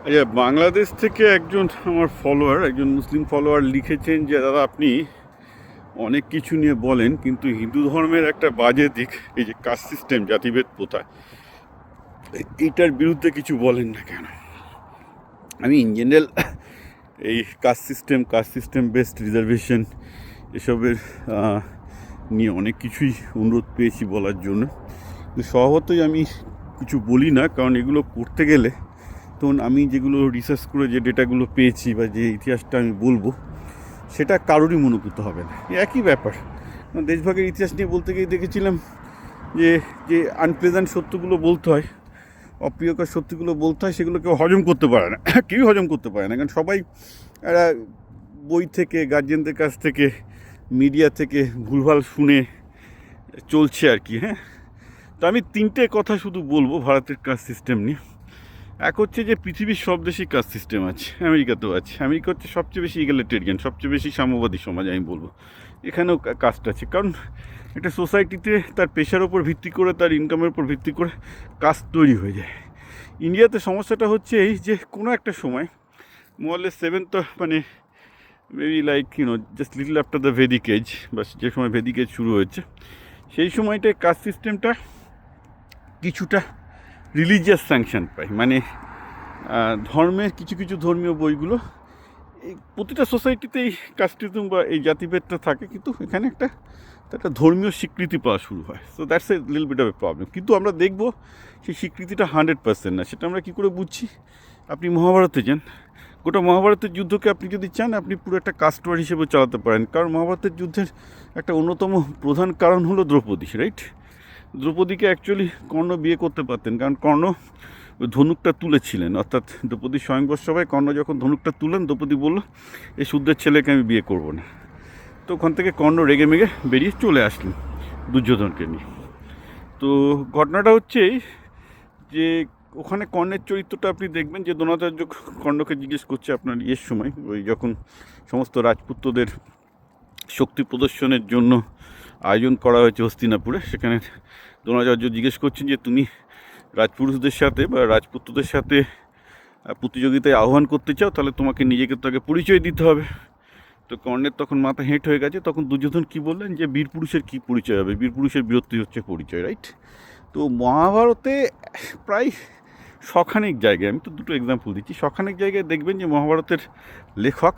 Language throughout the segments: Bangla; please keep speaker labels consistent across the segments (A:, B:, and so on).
A: আচ্ছা, বাংলাদেশ থেকে একজন আমার ফলোয়ার, একজন মুসলিম ফলোয়ার লিখেছেন যে দাদা আপনি অনেক কিছু নিয়ে বলেন, কিন্তু হিন্দু ধর্মের একটা বাজে দিক এই যে কাস্ট সিস্টেম, জাতিভেদ প্রথা, এইটার বিরুদ্ধে কিছু বলেন না কেন? আমি ইন জেনারেল এই কাস্ট সিস্টেম বেসড রিজার্ভেশন এসবের নিয়ে অনেক কিছুই অনুরোধ পেয়েছি বলার জন্য, কিন্তু স্বভাবতই আমি কিছু বলি না, কারণ এগুলো করতে গেলে তখন আমি যেগুলো রিসার্চ করে যে ডেটাগুলো পেয়েছি বা যে ইতিহাসটা আমি বলবো সেটা কারোরই মনোভূত হবে না। একই ব্যাপার, দেশভাগের ইতিহাস নিয়ে বলতে গিয়ে দেখেছিলাম যে যে আনপ্লেজেন্ট সত্যগুলো বলতে হয়, অপ্রিয়কর সত্যিগুলো বলতে হয়, সেগুলো কেউ হজম করতে পারে না, কেউই হজম করতে পারে না, কারণ সবাই একটা বই থেকে, গার্জিয়ানদের কাছ থেকে, মিডিয়া থেকে ভুলভাল শুনে চলছে আর কি। হ্যাঁ, তো আমি তিনটে কথা শুধু বলবো ভারতের কাস্ট সিস্টেম নিয়ে। এক হচ্ছে যে পৃথিবীর সব দেশেই কাস্ট সিস্টেম আছে, আমেরিকাতেও আছে। আমেরিকা হচ্ছে সবচেয়ে বেশি ইগালিটেরিয়ান, সবচেয়ে বেশি সাম্যবাদী সমাজ আমি বলবো। এখানেও কাস্ট আছে, কারণ একটা সোসাইটিতে তার পেশার ওপর ভিত্তি করে, তার ইনকামের উপর ভিত্তি করে কাস্ট তৈরি হয়ে যায়। ইন্ডিয়াতে সমস্যাটা হচ্ছে এই যে কোনো একটা সময় মোরলে সেভেন্থ, মানে maybe like just little after the Vedic age, বা যে সময় ভেদিক এজ শুরু হয়েছে, সেই সময়টায় কাস্ট সিস্টেমটা কিছুটা রিলিজিয়াস স্যাংশন পায়। মানে ধর্মের কিছু কিছু ধর্মীয় বইগুলো, এই প্রতিটা সোসাইটিতেই কাস্টিজম বা এই জাতিভেদটা থাকে, কিন্তু এখানে একটা ধর্মীয় স্বীকৃতি পাওয়া শুরু হয়। So that's a little bit of a problem. কিন্তু আমরা দেখব সেই স্বীকৃতিটা 100% না। সেটা আমরা কী করে বুঝছি? আপনি মহাভারতে যান, গোটা মহাভারতের যুদ্ধকে আপনি যদি চান, আপনি পুরো একটা কাস্ট ওয়ার হিসেবে চালাতে পারেন, কারণ মহাভারতের যুদ্ধের একটা অন্যতম প্রধান কারণ হলো দ্রৌপদী, রাইট? দ্রৌপদীকে অ্যাকচুয়ালি কর্ণ বিয়ে করতে পারতেন, কারণ কর্ণ ওই ধনুকটা তুলেছিলেন, অর্থাৎ দ্রৌপদীর স্বয়ংবর সভায় কর্ণ যখন ধনুকটা তুললেন, দ্রৌপদী বলল এই শূদ্রের ছেলেকে আমি বিয়ে করব না। তো ওখান থেকে কর্ণ রেগে মেগে বেরিয়ে চলে আসলেন দুর্যোধনকে নিয়ে। তো ঘটনাটা হচ্ছে এই যে ওখানে কর্ণের চরিত্রটা আপনি দেখবেন যে দ্রোণাচার্য কর্ণকে জিজ্ঞেস করছে আপনার সময়, ওই যখন সমস্ত রাজপুত্রদের শক্তি প্রদর্শনের জন্য আয়োজন করা হয়েছে হস্তিনাপুরে, সেখানে দ্রোণাচার্য জিজ্ঞেস করছেন যে তুমি রাজপুরুষদের সাথে বা রাজপুত্রদের সাথে প্রতিযোগিতায় আহ্বান করতে চাও, তাহলে তোমাকে নিজেকে তাকে পরিচয় দিতে হবে। তো কর্ণের তখন মাথা হেঁট হয়ে গেছে। তখন দুর্যোধন কি বললেন যে বীর পুরুষের কী পরিচয় হবে, বীর পুরুষের বীরত্বই হচ্ছে পরিচয়, রাইট? তো মহাভারতে প্রায় শখানেক জায়গায়, আমি তো দুটো এক্সাম্পল দিচ্ছি, শখানেক জায়গায় দেখবেন যে মহাভারতের লেখক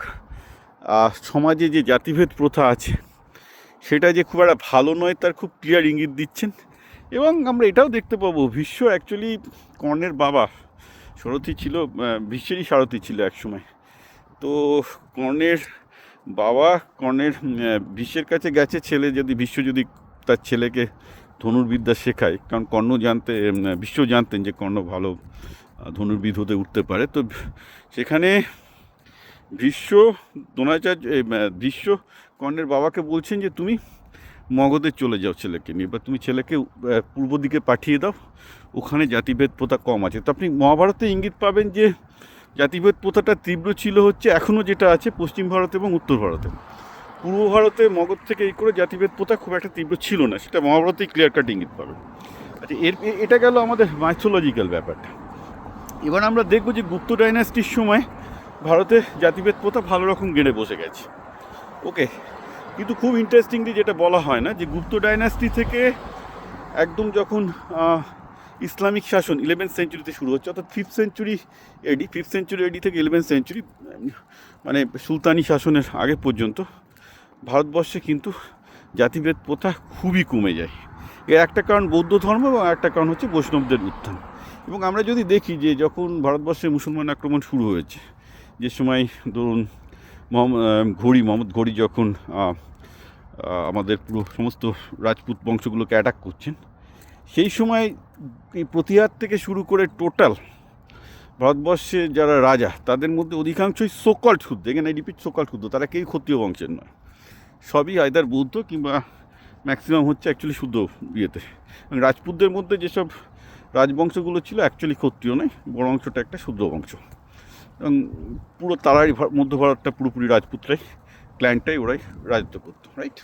A: সমাজে যে জাতিভেদ প্রথা আছে সেটা যে খুব একটা ভালো নয় তার খুব ক্লিয়ার ইঙ্গিত দিচ্ছেন। এবং আমরা এটাও দেখতে পাবো, ভীষ্ম অ্যাকচুয়ালি কর্ণের বাবা, সারথি ছিল, ভীষ্মেরই সারথি ছিল এক সময়। তো কর্ণের বাবা ভীষ্মের কাছে গেছে, ছেলে যদি ভীষ্ম যদি তার ছেলেকে ধনুর্বিদ্যা শেখায়, কারণ ভীষ্ম জানতেন যে কর্ণ ভালো ধনুর্বিদ হতে উঠতে পারে। তো সেখানে ভীষ্ম কর্ণের বাবাকে বলছেন যে তুমি মগধে চলে যাও ছেলেকে নিয়ে, বা তুমি ছেলেকে পূর্ব দিকে পাঠিয়ে দাও, ওখানে জাতিভেদ প্রথা কম আছে। তো আপনি মহাভারতে ইঙ্গিত পাবেন যে জাতিভেদ প্রথাটা তীব্র ছিল হচ্ছে এখনও যেটা আছে পশ্চিম ভারতে এবং উত্তর ভারতে। পূর্ব ভারতে মগধ থেকে এই করে জাতিভেদ প্রথা খুব একটা তীব্র ছিল না, সেটা মহাভারতেই ক্লিয়ার কাট ইঙ্গিত পাবেন। আচ্ছা, এটা গেল আমাদের মাইথোলজিক্যাল ব্যাপারটা। এবার আমরা দেখব যে গুপ্ত ডাইনাস্টির সময় ভারতে জাতিভেদ প্রথা ভালো রকম গেড়ে বসে গেছে, ওকে। কিন্তু খুব ইন্টারেস্টিংলি যেটা বলা হয় না, যে গুপ্ত ডাইনাস্টি থেকে একদম যখন ইসলামিক শাসন 11th সেঞ্চুরিতে শুরু হচ্ছে, অর্থাৎ 5th সেঞ্চুরি এডি থেকে 11th সেঞ্চুরি, মানে সুলতানি শাসনের আগে পর্যন্ত ভারতবর্ষে কিন্তু জাতিভেদ প্রথা খুবই কমে যায়। এর একটা কারণ বৌদ্ধ ধর্ম, এবং একটা কারণ হচ্ছে বৈষ্ণবদের উত্থান। এবং আমরা যদি দেখি যে যখন ভারতবর্ষে মুসলমান আক্রমণ শুরু হয়েছে, যে সময় ধরুন মোহাম্মদ ঘড়ি যখন আমাদের পুরো সমস্ত রাজপুত বংশগুলোকে অ্যাটাক করছেন, সেই সময় এই প্রতিহার থেকে শুরু করে টোটাল ভারতবর্ষে যারা রাজা, তাদের মধ্যে অধিকাংশই সোকল্ড শুদ্ধ, এখানে রিপিট সোকল্ড শুদ্ধ, তারা কেউ ক্ষত্রিয় বংশের নয়, সবই আইদার বৌদ্ধ কিংবা ম্যাক্সিমাম হচ্ছে অ্যাকচুয়ালি শুদ্ধ ইয়েতে। এবং রাজপুতদের মধ্যে যেসব রাজবংশগুলো ছিল অ্যাকচুয়ালি ক্ষত্রিয় নয়, বড় অংশটা একটা শূদ্র বংশ। এবং পুরো তারাই মধ্য ভারতটা পুরোপুরি রাজপুতরাই, ক্ল্যানটাই ওরাই রাজত্ব করতো, রাইট?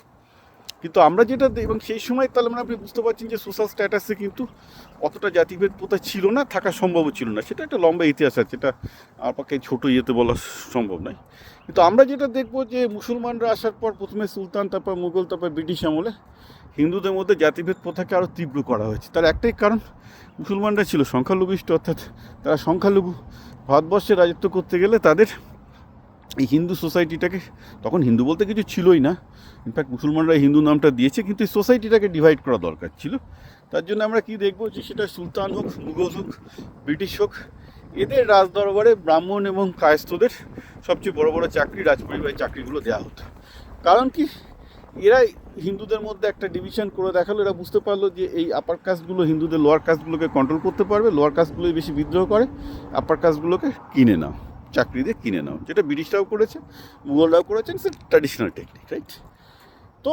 A: কিন্তু আমরা যেটা এবং সেই সময় তাহলে মানে আপনি বুঝতে পারছেন যে সোশ্যাল স্ট্যাটাসে কিন্তু অতটা জাতিভেদ প্রথা ছিল না, থাকা সম্ভবও ছিল না। সেটা একটা লম্বা ইতিহাস আছে, এটা আমার পক্ষে ছোটো ইয়েতে বলা সম্ভব নয়। কিন্তু আমরা যেটা দেখব যে মুসলমানরা আসার পর প্রথমে সুলতান, তারপর মুঘল, তারপর ব্রিটিশ আমলে হিন্দুদের মধ্যে জাতিভেদ প্রথাকে আরও তীব্র করা হয়েছে। তার একটাই কারণ, মুসলমানরা ছিল সংখ্যালঘিষ্ঠ, অর্থাৎ তারা সংখ্যালঘু। ভারতবর্ষে রাজত্ব করতে গেলে তাদের এই হিন্দু সোসাইটিটাকে, তখন হিন্দু বলতে কিছু ছিলই না, ইনফ্যাক্ট মুসলমানরা হিন্দু নামটা দিয়েছে, কিন্তু এই সোসাইটিটাকে ডিভাইড করা দরকার ছিল। তার জন্য আমরা কি দেখবো যে সেটা সুলতান হোক, মুঘল হোক, ব্রিটিশ হোক, এদের রাজদরবারে ব্রাহ্মণ এবং কায়স্থদের সবচেয়ে বড় বড় চাকরি, রাজপরিবারের চাকরিগুলো দেওয়া হতো। কারণ কি, এরাই হিন্দুদের মধ্যে একটা ডিভিশন করে দেখালো। এরা বুঝতে পারলো যে এই আপার কাস্টগুলো হিন্দুদের লোয়ার কাস্টগুলোকে কন্ট্রোল করতে পারবে, লোয়ার কাস্টগুলোই বেশি বিদ্রোহ করে, আপার কাস্টগুলোকে কিনে নাও, চাকরি দিয়ে কিনে নাও, যেটা ব্রিটিশরাও করেছে, মুঘলরাও করেছেন। সে ট্র্যাডিশনাল টেকনিক, রাইট? তো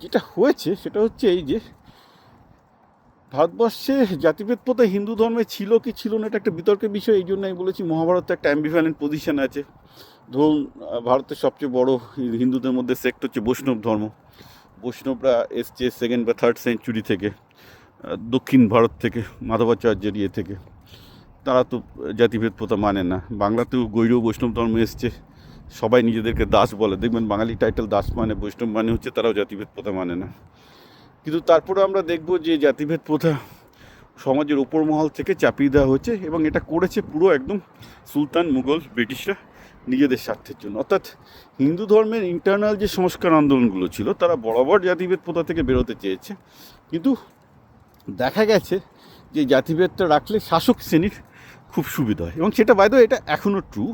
A: যেটা হয়েছে সেটা হচ্ছে এই যে ভারতবর্ষে জাতিভেদ প্রথা হিন্দু ধর্মে ছিল কি ছিল না, এটা একটা বিতর্কের বিষয়। এই জন্য আমি বলেছি মহাভারতে একটা অ্যাম্বিভ্যালেন্ট পজিশন আছে। ধরুন, ভারতের সবচেয়ে বড় হিন্দুদের মধ্যে সেক্ট হচ্ছে বৈষ্ণব ধর্ম। বৈষ্ণবরা এসছে সেকেন্ড বা থার্ড সেঞ্চুরি থেকে, দক্ষিণ ভারত থেকে, মাধবাচার্যের ইয়ে থেকে। তারা তো জাতিভেদ প্রথা মানে না। বাংলাতেও গৈরব বৈষ্ণব ধর্ম এসছে, সবাই নিজেদেরকে দাস বলে। দেখবেন বাঙালি টাইটেল দাস মানে, বৈষ্ণব মানে হচ্ছে তারাও জাতিভেদ প্রথা মানে না। কিন্তু তারপরে আমরা দেখব যে জাতিভেদ প্রথা সমাজের ওপর মহল থেকে চাপিয়ে দেওয়া হচ্ছে, এবং এটা করেছে পুরো একদম সুলতান, মুঘল, ব্রিটিশরা নিজেদের স্বার্থের জন্য। অর্থাৎ হিন্দু ধর্মের ইন্টারনাল যে সংস্কার আন্দোলনগুলো ছিল, তারা বরাবর জাতিভেদ প্রথা থেকে বেরোতে চেয়েছে, কিন্তু দেখা গেছে যে জাতিভেদটা রাখলে শাসক শ্রেণীর খুব সুবিধা হয়। এবং সেটা বাইদ এটা এখনও ট্রু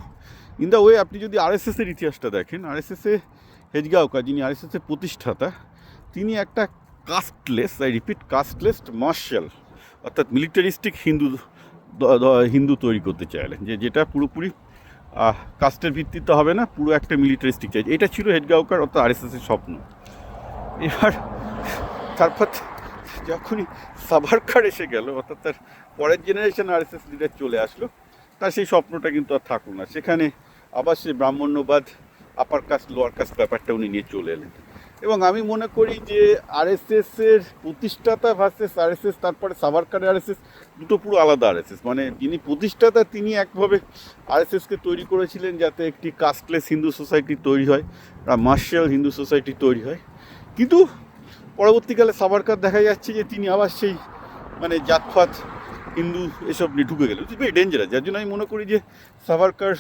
A: ইন দ্য ওয়ে। আপনি যদি আরএসএসের ইতিহাসটা দেখেন, আরএসএসে হেজগাঁওকার, যিনি আরএসএসের প্রতিষ্ঠাতা, তিনি একটা কাস্টলেস, আই রিপিট, কাস্টলেস মার্শাল, অর্থাৎ মিলিটারিস্টিক হিন্দু তৈরি করতে চাইলেন, যেটা পুরোপুরি কাস্টের ভিত্তিতে হবে না, পুরো একটা মিলিটারিস্টিক চাই। এটা ছিল হেজগাঁওকার অর্থাৎ আরএসএসের স্বপ্ন। এবার তারপর যখনই সাভারকার এসে গেল, অর্থাৎ তার পরের জেনারেশন আরএসএস লিডার চলে আসলো, তার সেই স্বপ্নটা কিন্তু আর থাকলো না। সেখানে আবার সে ব্রাহ্মণ্যবাদ, আপার কাস্ট লোয়ার কাস্ট ব্যাপারটা উনি নিয়ে চলে এলেন। এবং আমি মনে করি যে আরএসএসের প্রতিষ্ঠাতা ভার্সেস আরএসএস, তারপরে সাভারকারের আরএসএস, দুটো পুরো আলাদা আরএসএস। মানে যিনি প্রতিষ্ঠাতা তিনি একভাবে আরএসএসকে তৈরি করেছিলেন যাতে একটি কাস্টলেস হিন্দু সোসাইটি তৈরি হয়, মার্শাল হিন্দু সোসাইটি তৈরি হয়। কিন্তু পরবর্তীকালে সাভারকার দেখা যাচ্ছে যে তিনি আবার সেই মানে জাতপাত, হিন্দু এসব নিয়ে ঢুকে গেলেন। It's very dangerous. যার জন্য আমি মনে করি যে সাভারকার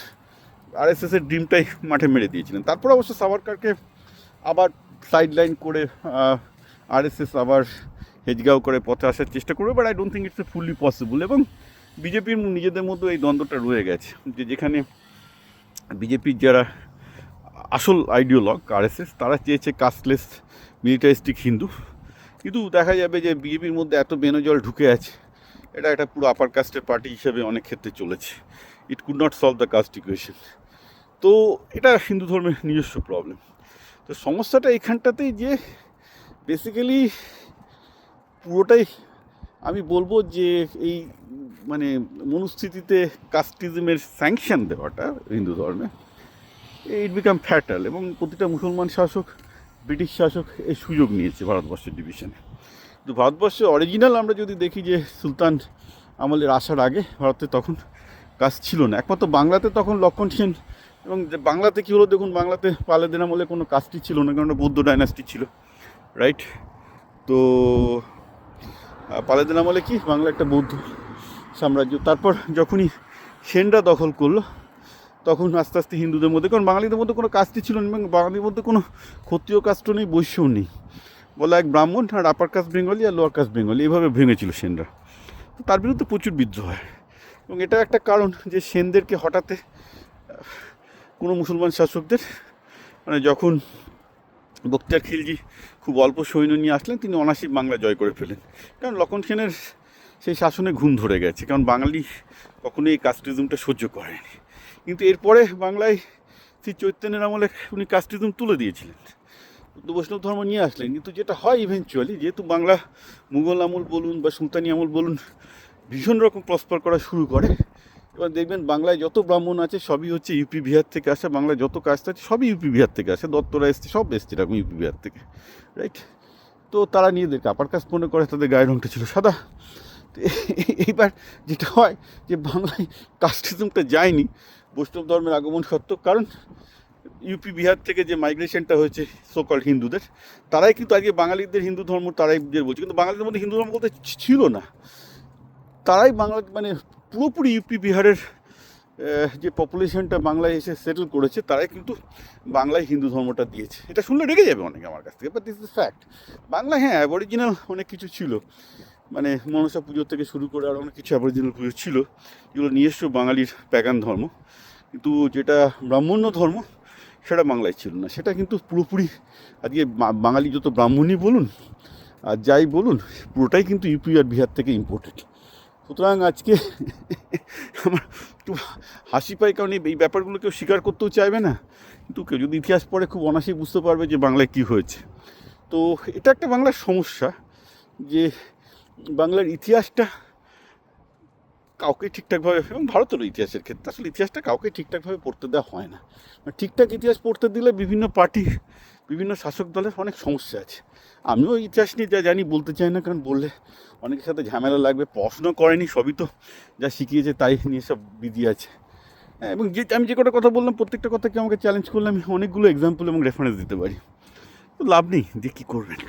A: আরএসএসের ড্রিমটাই মাঠে মেরে দিয়েছিলেন। তারপর অবশ্য সাভারকারকে আবার সাইডলাইন করে আরএসএস আবার হেজগাঁও করে পথে আসার চেষ্টা করবে, but I don't think it's a fully possible. এবং বিজেপির নিজেদের মধ্যে এই দ্বন্দ্বটা রয়ে গেছে, যে যেখানে বিজেপির যারা আসল আইডিওলগ আরএসএস, তারা চেয়েছে কাস্টলেস মিলিটারিস্টিক হিন্দু, কিন্তু দেখা যাবে যে বিজেপির মধ্যে এত বেনজল ঢুকে আছে, এটা একটা পুরো আপার কাস্টের পার্টি হিসেবে অনেক ক্ষেত্রে চলেছে। It could not solve the caste equation. তো এটা হিন্দু ধর্মের নিজস্ব প্রবলেম। তো সমস্যাটা এখানটাতেই যে বেসিক্যালি পুরোটাই আমি বলবো যে এই মানে মনুস্থিতিতে কাস্টিজমের স্যাংশন দেওয়াটা হিন্দু ধর্মে, ইট বিকাম ফ্যাটাল। এবং প্রতিটা মুসলমান শাসক, ব্রিটিশ শাসক এই সুযোগ নিয়েছে ভারতবর্ষের ডিভিশনে। কিন্তু ভারতবর্ষের অরিজিনাল আমরা যদি দেখি যে সুলতান আমলের আসার আগে ভারতে তখন কাস্ট ছিল না। একমাত্র বাংলাতে তখন লক্ষণ সেন, এবং বাংলাতে কী হলো দেখুন, বাংলাতে পালেদের আমলে কোনো কাস্টই ছিল না, কারণ বৌদ্ধ ডাইনাস্টি ছিল, রাইট? তো পালেদের আমলে কি বাংলা একটা বৌদ্ধ সাম্রাজ্য। তারপর যখনই সেনরা দখল করলো, তখন আস্তে আস্তে হিন্দুদের মধ্যে, কারণ বাঙালিদের মধ্যে কোনো কাস্টই ছিল না, এবং বাঙালির মধ্যে কোনো ক্ষত্রিয় কাস্টও নেই, বৈশ্যও নেই, বলে এক ব্রাহ্মণ আর আপার কাস্ট বেঙ্গলি আর লোয়ার কাস্ট বেঙ্গলি, এইভাবে ভেঙেছিল সেনরা। তো তার বিরুদ্ধে প্রচুর বিদ্রোহ হয়, এবং এটা একটা কারণ যে সেনদেরকে হঠাতে কোনো মুসলমান শাসকদের, মানে যখন বখতিয়ার খিলজি খুব অল্প সৈন্য নিয়ে আসলেন, তিনি অনায়াসে বাংলা জয় করে ফেলেন, কারণ লক্ষণ সেনের সেই শাসনে ঘুম ধরে গেছে, কারণ বাঙালি কখনোই এই কাস্টিজমটা সহ্য করেনি। কিন্তু এরপরে বাংলায় শ্রী চৈতন্যের আমলে উনি কাস্টিজম তুলে দিয়েছিলেন, বুদ্ধ বৈষ্ণব ধর্ম নিয়ে আসলেন। কিন্তু যেটা হয় ইভেনচুয়ালি, যেহেতু বাংলা মুঘল আমল বলুন বা সুলতানি আমল বলুন ভীষণ রকম প্রস্পার করা শুরু করে, এবার দেখবেন বাংলায় যত ব্রাহ্মণ আছে সবই হচ্ছে ইউপি বিহার থেকে আসে, বাংলায় যত কাস্ট আছে সবই ইউপি বিহার থেকে আসে, দত্তরা এসছে, সব এসছে এরকম ইউপি বিহার থেকে, রাইট? তো তারা নিজেদেরকে আপার কাস্ট মনে করে, তাদের গায়ের রঙটা ছিল সাদা। তো এইবার যেটা হয় যে বাংলায় কাস্টিজমটা যায়নি বৈষ্ণব ধর্মের আগমন সত্ত্বেও, কারণ ইউপি বিহার থেকে যে মাইগ্রেশনটা হয়েছে সোকল হিন্দুদের, তারাই কিন্তু আজকে বাঙালিদের হিন্দু ধর্ম তারাই বলছে, কিন্তু বাঙালিদের মধ্যে হিন্দু ধর্ম বলতে ছিল না। তারাই বাংলা মানে পুরোপুরি ইউপি বিহারের যে পপুলেশনটা বাংলায় এসে সেটেল করেছে, তারাই কিন্তু বাংলায় হিন্দু ধর্মটা দিয়েছে। এটা শুনলে রেগে যাবে অনেকে আমার কাছ থেকে, but this is fact. Bangla হ্যাঁ অরিজিনাল অনেক কিছু ছিল, মানে মনসা পুজো থেকে শুরু করে আর অনেক কিছু অরিজিনাল পুজো ছিল যেগুলো নিজস্ব বাঙালির প্যাগান ধর্ম, কিন্তু যেটা ব্রাহ্মণ্য ধর্ম সেটা বাংলায় ছিল না। সেটা কিন্তু পুরোপুরি আজকে বাঙালি যত ব্রাহ্মণই বলুন আর যাই বলুন, পুরোটাই কিন্তু ইউপি আর বিহার থেকে ইম্পোর্টেড। সুতরাং আজকে আমার একটু হাসি পায়, কারণ এই ব্যাপারগুলো কেউ স্বীকার করতেও চাইবে না, কিন্তু কেউ যদি ইতিহাস পড়ে খুব অনায়াসেই বুঝতে পারবে যে বাংলায় কী হয়েছে। তো এটা একটা বাংলার সমস্যা যে বাংলার ইতিহাসটা কাউকে ঠিকঠাকভাবে, এবং ভারতেরও ইতিহাসের ক্ষেত্রে আসলে ইতিহাসটা কাউকে ঠিকঠাকভাবে পড়তে দেওয়া হয় না। ঠিকঠাক ইতিহাস পড়তে দিলে বিভিন্ন পার্টি, বিভিন্ন শাসক দলের অনেক সমস্যা আছে। আমিও ইতিহাস নিয়ে যা জানি বলতে চাই না, কারণ বললে অনেকের সাথে ঝামেলা লাগবে। পড়াশুনো করেনি, সবই তো যা শিখিয়েছে তাই নিয়ে সব বিধি আছে। এবং যে আমি যে কটা কথা বললাম প্রত্যেকটা কথাকে আমাকে চ্যালেঞ্জ করলে আমি অনেকগুলো এক্সাম্পল এবং রেফারেন্স দিতে পারি, তো লাভ নেই যে কী করবেন।